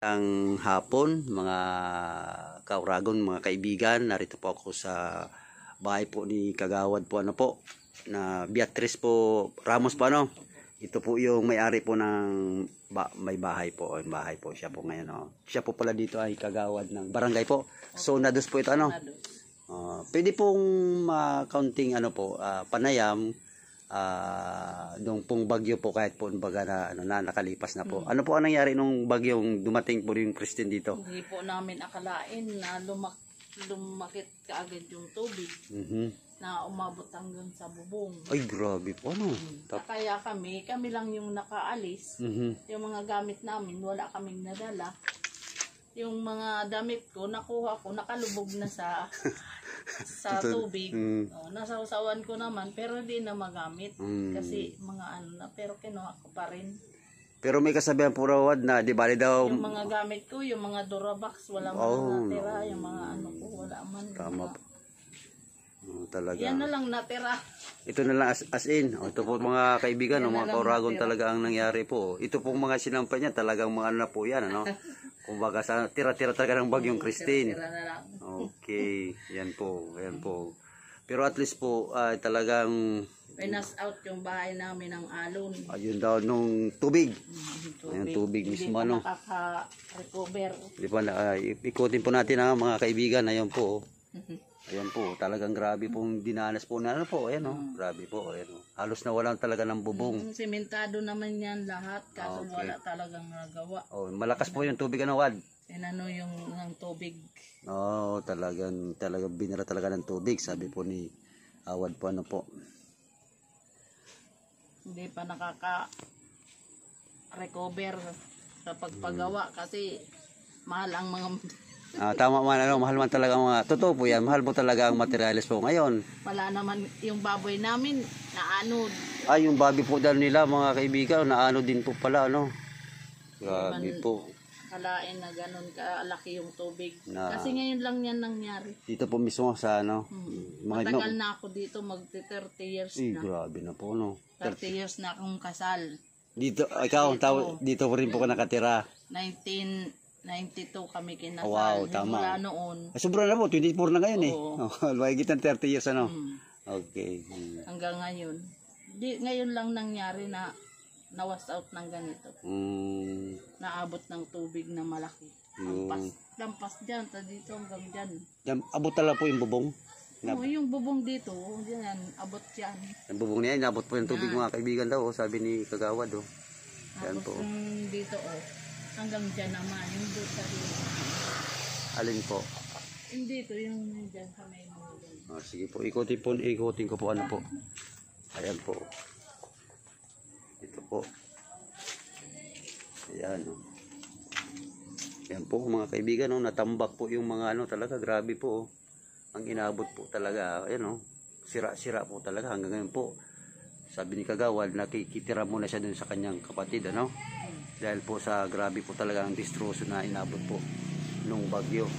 Ang hapon, mga kauragon, mga kaibigan, narito po ako sa bahay po ni Kagawad po na Beatrice po Ramos po Ito po yung may-ari po ng may bahay po, siya po ngayon Siya po pala dito ay Kagawad ng barangay po. So nados po ito pwede pong counting panayam nung pong bagyo po kahit po baga na nakalipas na po. Ano po ang nangyari nung bagyong dumating po yung Christine dito? Hindi po namin akalain na lumakit kaagad yung tubig na umabot hanggang sa bubong. Ay grabe po Kaya kami lang yung nakaalis. Yung mga gamit namin wala kaming nadala. Yung mga damit ko nakuha ko nakalubog na sa tubig. Nasawsawan ko naman pero hindi na magamit kasi mga na pero kinuha ko pa rin. Pero may kasabihan po raw na di bali daw yung mga gamit ko, yung mga Durabox wala man natira, yung mga ko wala man. Tama po. Talaga. Yan na lang natira. Ito na lang as in. Ito po mga kaibigan, mga kauragon talaga ang nangyari po. Ito pong mga sinampay niya talagang mga na po yan Kumbaga sa tira-tira talaga ng bagyong Christine. Okay, yan po. Pero at least po talagang pinas out yung bahay namin ng alon. Ayun daw nung tubig. Ayun tubig mismo Hindi pa nakaka-recover. Di pa ikutin po natin mga kaibigan. Ayun po. Ayan po, talagang grabe pong dinanas po na grabe po, halos nawalan talaga ng bubong. Sementado naman yan lahat, kaso wala talagang nagawa. Malakas po yung tubig Wad? Yung ng tubig. Talagang binara talaga ng tubig, sabi po ni Awad po Hindi pa nakaka-recover sa pagpagawa kasi mahal ang mga tama man mahal man talaga mga totoo po yan, mahal po talaga ang materials po ngayon. Wala naman yung baboy namin naanod. Yung baboy po dahil nila mga kaibigan naanod din po pala grabe po. Kalain na ganun kalaki yung tubig. Kasi ngayon lang yan nangyari. Dito po mismo sa matagal na ako dito, magti 30 years na. Grabe na po 30 years na akong kasal. Dito, ikaw, dito po rin po ka nakatira. 1992 kami kinasal. Wow, tama. Mula noon. Sobra na po, 24 na ngayon Luwagit ng 30 years Okay. Hanggang ngayon. Ngayon lang nangyari na nawas out ng ganito. Naabot ng tubig na malaki. Lampas dyan, dito hanggang dyan. Abot talaga po yung bubong? Yung bubong dito, dyan, abot dyan. Yung bubong niya, inabot po yung tubig mga kaibigan daw, sabi ni Kagawad Yan po. Dito hanggang dyan naman, yung dito dito. Alin po? Yung dito, yung dyan sa may sige po, ikutin ko po po. Ayan po. Ito po. Ayan Ayan po mga kaibigan natambak po yung mga talaga grabe po ang inabot po talaga. Sira-sira po talaga hanggang ngayon po. Sabi ni Kagawad nakikitira muna siya dun sa kanyang kapatid dahil po sa grabe po talaga ang distroso na inabot po nung bagyong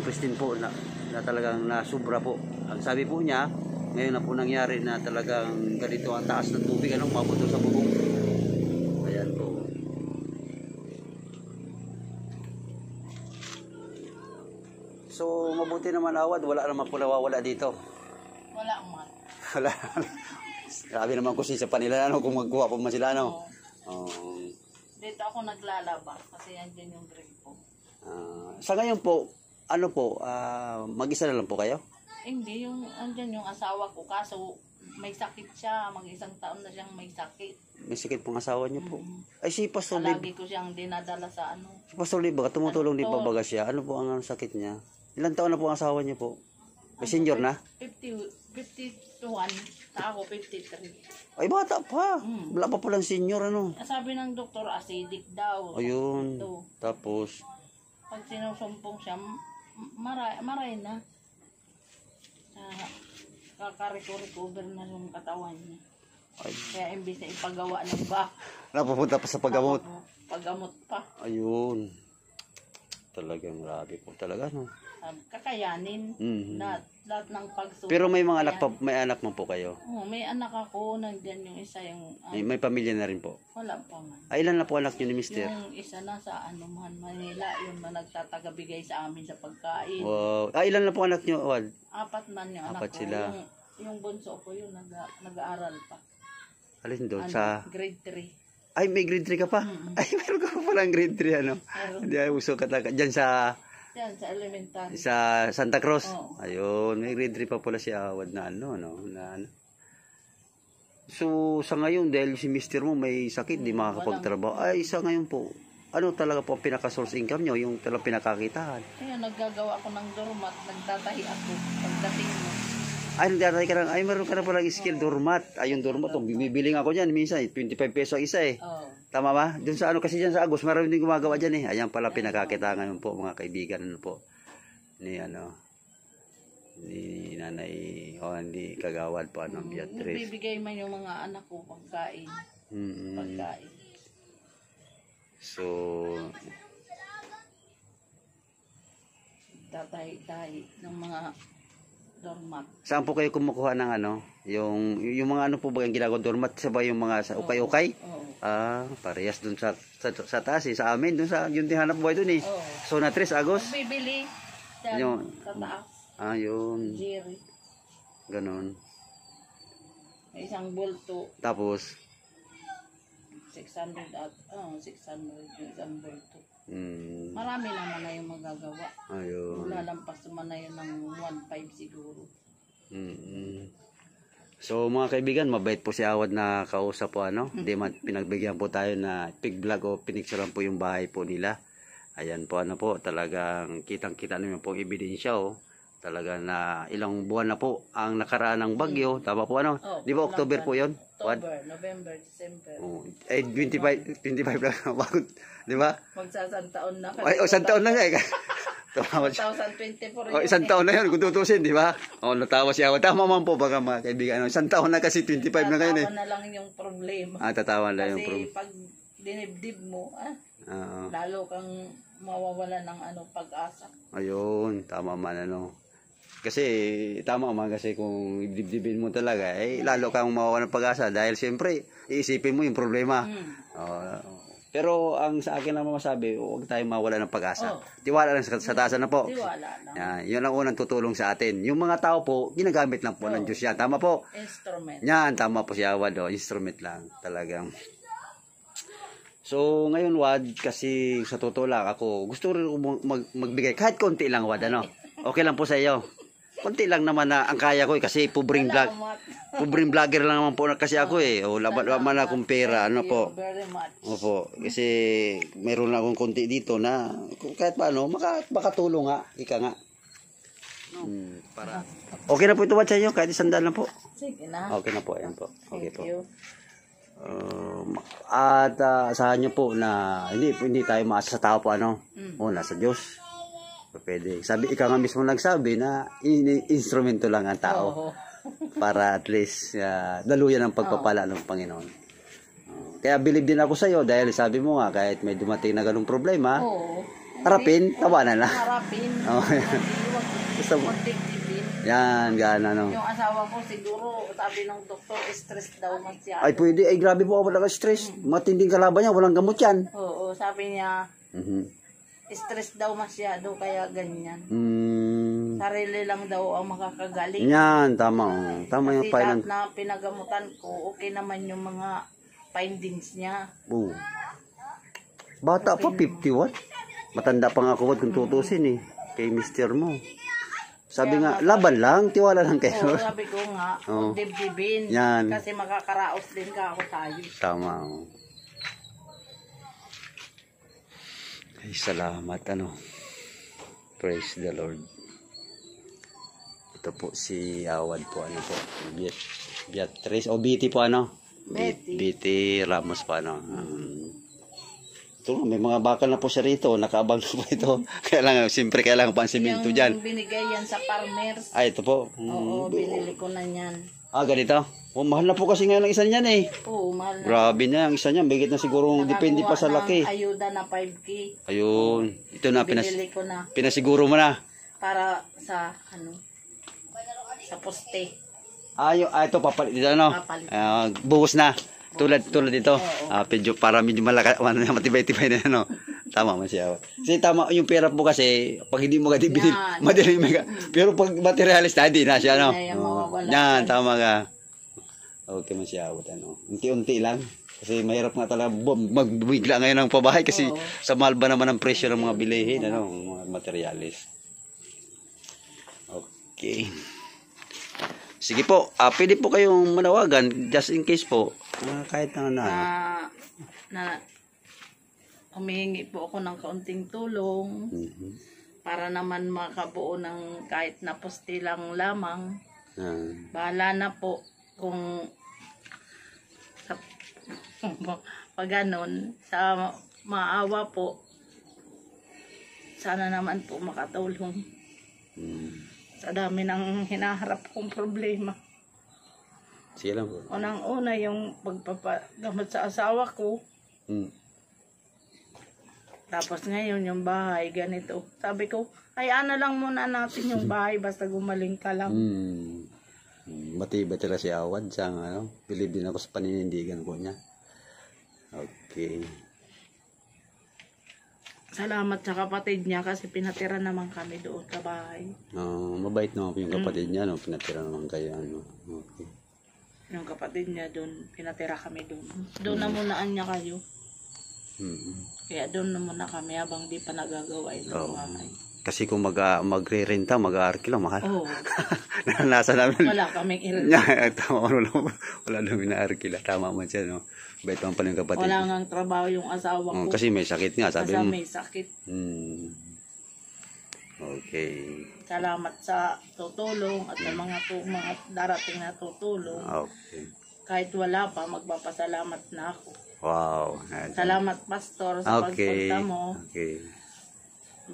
Christine po na talagang nasubra po. Ang sabi po niya ngayon na po nangyari na talagang ganito ang taas ng tubig umabot sa bubong. Ayan po. So mabuti naman Awad, wala naman po nawawala dito. Wala man. Wala. Grabe naman kasi sa panila kung magkuha pa man sila Dito ako naglalaba kasi andyan yung gripo. Sa ngayon po, mag-isa na lang po kayo? Hindi, andyan yung asawa ko kaso may sakit siya, mag-isang taon na siyang may sakit. May sakit pong asawa niyo po? Ay si Pastor Lib. Lagi ko siyang dinadala sa Si Pastor Lib, tumutulong din pa baga siya? Ano po ang sakit niya? Ilang taon na po ang asawa niyo po? May senior na? 51, ako 53. Ay bata pa. Wala pa palang senior Sabi ng doktor, acidic daw. Ayun. Tapos? Pag sinusumpong siya, maray na. Kaka-recover na yung katawan niya. Kaya imbis na ipagawa ng napupunta pa sa paggamot. Paggamot pa. Ayun. Talagang grabe po talaga, no? Kakayanin. Mhm. Lahat ng pagsulat. Pero may mga anak pa, may anak man po kayo. Oo, may anak ako, nandyan yung isa yung, May pamilya na rin po. wala pa man. Ay, ilan na po anak niyo ni Mister? Yung isa na sa Manila, yung nagtatagabigay sa amin sa pagkain. Wow. Ah, ilan na po anak niyo, Wad? 4 man yung anak Apat ko. sila. Yung bunso ko yun, nag-aaral pa. Alin doon? Ano, Sa... grade 3. Ay, may grade 3 ka pa? Ay, meron ka pa palang grade 3, ano? Meron. Hindi ay uso ka talaga. Diyan sa... Yan, sa elementary. Sa Santa Cruz. Oo. Ayun, may grade 3 pa pala si Awad na ano, no? Na, ano. So, sa ngayon, dahil si Mister mo may sakit, di makakapagtrabaho. Ay, sa ngayon po, ano talaga po ang pinaka-source income nyo? Yung talagang pinakakitaan? Kaya naggagawa ako ng doormat, nagtatahi ako pagdating mo. Ay, nagtatay ka lang. Ay, meron ka na palang skill, doormat. Ay, yung doormat, bibiling ako dyan. Minsan, 25 peso ang isa eh. Oo. Tama ba? Doon sa ano, kasi dyan sa Agos, marami din gumagawa dyan eh. Ayan pala pinakakita ngayon po, mga kaibigan, ano po. Ni Nanay, ni Kagawad po, ano, Beatrice. Bibigay man yung mga anak ko pagkain. Mm-mm. Pagkain. So, Tatahi-tahi ng mga doormat. saan po kayo kumukuha ng ano? Yung mga ano po ba yung ginagawa doormat? Sa ba yung mga sa ukay-ukay? Oo. Ah, parehas dun sa taas eh. Sa amin, dun sa, yung tinhanap buhay dun eh. Oo. Zona 3, Agos. Bibili. Diyan, Yung- sa taas. Ah, yun. Jerry. Ganon. May isang bulto. Tapos, 600 yung isang bulto. mm, Marami naman na yung magagawa. ayun. Lalampas naman na yun ng 1.5 siguro. Mm. So mga kaibigan, mabait po si Awad na kausap po ano. Di man pinagbigyan po tayo na pig vlog o pinicturean po yung bahay po nila. Ayan po ano po, talagang kitang-kita naman po ang ebidensya oh. Talaga na ilang buwan na po ang nakaraan ng bagyo. Tama po ano? Oh, Di ba October po 'yon? October, November, December. Oh, ay 25 lang bago, di ba? Magsasantaon na. Ay, isang taon na nga eh. Tumawad siya. 2024 Oh, isang taon na yun, kung tutusin, di ba? Oh, natawa siya. Tama man po, baka mga kaibigan. Isang taon na kasi, 25 na ngayon eh. Tatawa na lang yung problema. Ah, tatawa na yung Kasi pag dinibdib mo, Oo. lalo kang mawawala ng pag-asa. Ayun, tama man ano. Kasi, tama man kasi kung dibdibin mo talaga, eh, lalo kang mawawalan ng pag-asa. Dahil siyempre, iisipin mo yung problema. Pero ang sa akin naman masabi, huwag tayong mawala ng pag-asa. Oh. Tiwala lang sa taasan na po. Tiwala lang. Yan, yun ang unang tutulong sa atin. Yung mga tao po, ginagamit lang po ng Diyos yan. Tama po? Instrument. Yan, tama po si Awad. Oh. Instrument lang talagang. So, ngayon, Wad, kasi sa totoo lang, ako, gusto rin magbigay, kahit konti lang, Wad, ano? Okay lang po sa iyo. Konti lang naman na ang kaya ko, kasi pobreng vlogger lang naman po kasi ako eh. O, laban akong pera, ano po. Very much. Opo, kasi meron na akong konti dito na kahit paano, makatulong nga, ika nga. Para. Okay na po ito, Wad, sa inyo, kahit 100 lang po. Sige na. Okay na po, ayan po. Okay Thank po. you. At asahan nyo po na hindi tayo maasa sa tao po ano. O nasa Diyos. Pwede. Sabi ikaw nga mismo nagsabi na instrumento lang ang tao Oo. para at least daluyan ang pagpapala ng Panginoon. Kaya believe din ako sa iyo dahil sabi mo nga kahit may dumating na ganung problema, Oo. harapin, tawanan lang. Harapin. Oo. Basta mo. Huwag tigtipin. Yan, gana no. Yung asawa ko siguro, sabi ng doktor, stress daw masyado. Ay pwede, ay grabe po ako stress. Matinding kalaban niya, walang gamot yan. Oo, sabi niya, Mhm. stress daw masyado, kaya ganyan. Mm. Sarili lang daw ang makakagaling. Yan, tama. Tama yung Kasi lahat finance. na pinagamutan ko, okay naman yung mga findings niya. Oh. Bata pa, 51. Matanda pa nga ako kung tutusin eh. Kay mister mo. Sabi nga, laban lang, tiwala lang kayo. Oo, sabi ko nga, Oo. dibdibin. Yan. Kasi makakaraos din ka ako tayo. Tama. Oh. Ay, salamat, ano. Praise the Lord. Ito po si Awad po, ano po. Beatrice, o Biti po, ano. Betty. Biti Ramos po, ano. Ito, may mga bakal na po siya rito. Nakaabang na po ito. Kailangan, siyempre kailangan pa ang simento dyan. Yung binigay yan sa farmers. Ay, ito po. Oo, binili ko na yan. Ah, ganito. Oh, mahal na po kasi ngayon ang isa niyan eh. Oo, mahal na. Grabe na ang isa niyan. Bigit na siguro depende pa sa Nakakuha laki. ng ayuda na 5K. Ayun. Ito na, Binili ko na pinasiguro mo na. para sa sa poste. Ito papalit dito ano. Papalit. Buhos na. Tulad dito. Para medyo malakas, matibay-tibay na ano. Tama man siya. Kasi tama yung pera po kasi pag hindi mo kasi binili, Yan. madali mega. Pero pag materialist hindi na siya no. Hindi na yan mawawala. Yan, tama ka. Okay man siya ano. Unti-unti lang. Kasi mahirap nga talaga magbigla ngayon ng pabahay kasi sa mahal ba naman ang presyo ng mga bilihin ano, mga materialist. Okay. Sige po, pwede po kayong manawagan just in case po. Kahit Na humihingi po ako ng kaunting tulong para naman makabuo ng kahit na poste lang lamang. Bahala na po kung pag ganun, sa maawa po, sana naman po makatulong. Sa dami ng hinaharap kong problema. Sige lang po. Unang-una yung pagpapagamot sa asawa ko. Tapos ngayon yung bahay, ganito. Sabi ko, ano lang muna natin yung bahay basta gumaling ka lang. Matibay talaga si Awad sa ano. Believe din ako sa paninindigan ko niya. Okay. Salamat sa kapatid niya kasi pinatira naman kami doon sa bahay. Mabait naman po yung kapatid niya, no? Pinatira naman kayo, ano. Okay. Yung kapatid niya doon, pinatira kami doon. Doon na munaan niya kayo. Kaya doon na muna kami habang di pa nagagawa itong bahay. Kasi kung magre-renta, mag-aarki lang, mahal. Oo. Nasa namin. Wala kaming i-renta. Tama, wala namin na arkila. Tama man siya, no? Bait naman pala yung kapatid. Wala ngang trabaho yung asawa ko. Kasi may sakit nga, sabi kasi mo. may sakit. Okay. Salamat sa tutulong at sa mga darating na tutulong. Okay. Kahit wala pa, magpapasalamat na ako. Wow. Salamat, Pastor, sa pagpunta mo. Okay.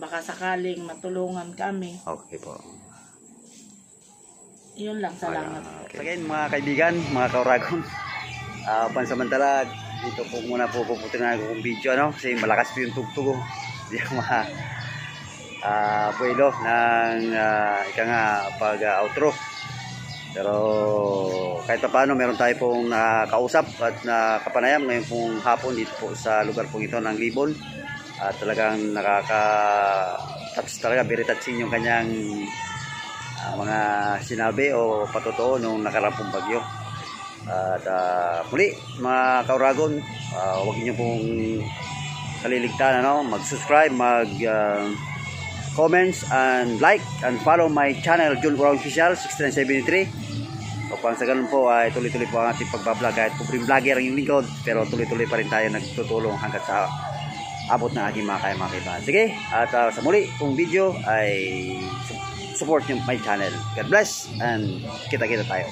Baka sakaling matulungan kami. Okay po. Yun lang, salamat. Okay. Again, mga kaibigan, mga kauragon, pansamantala, dito po muna po puputin na akong video, ano? Kasi malakas po yung tugtugo. Hindi ako buwelo ng pag-outro. Pero kahit pa paano, meron tayo pong kausap at nakapanayam ngayon pong hapon dito po sa lugar pong ito ng Libon. At talagang nakaka-touch talaga, very touching yung kanyang mga sinabi o patotoo nung nakarampong bagyo. At muli mga kauragon, huwag niyo pong kaliligtaan mag-subscribe, comments and like and follow my channel Jun Uragon Official 6973. Upang sa ganun po ay tuloy-tuloy po ang ating pagbablog kahit pobreng vlogger ang yung lingkod, pero tuloy-tuloy pa rin tayo nagtutulong hanggat sa abot ng ating mga kaibigan. Sige, at sa muli kong video ay support nyo my channel. God bless and kita-kita tayo.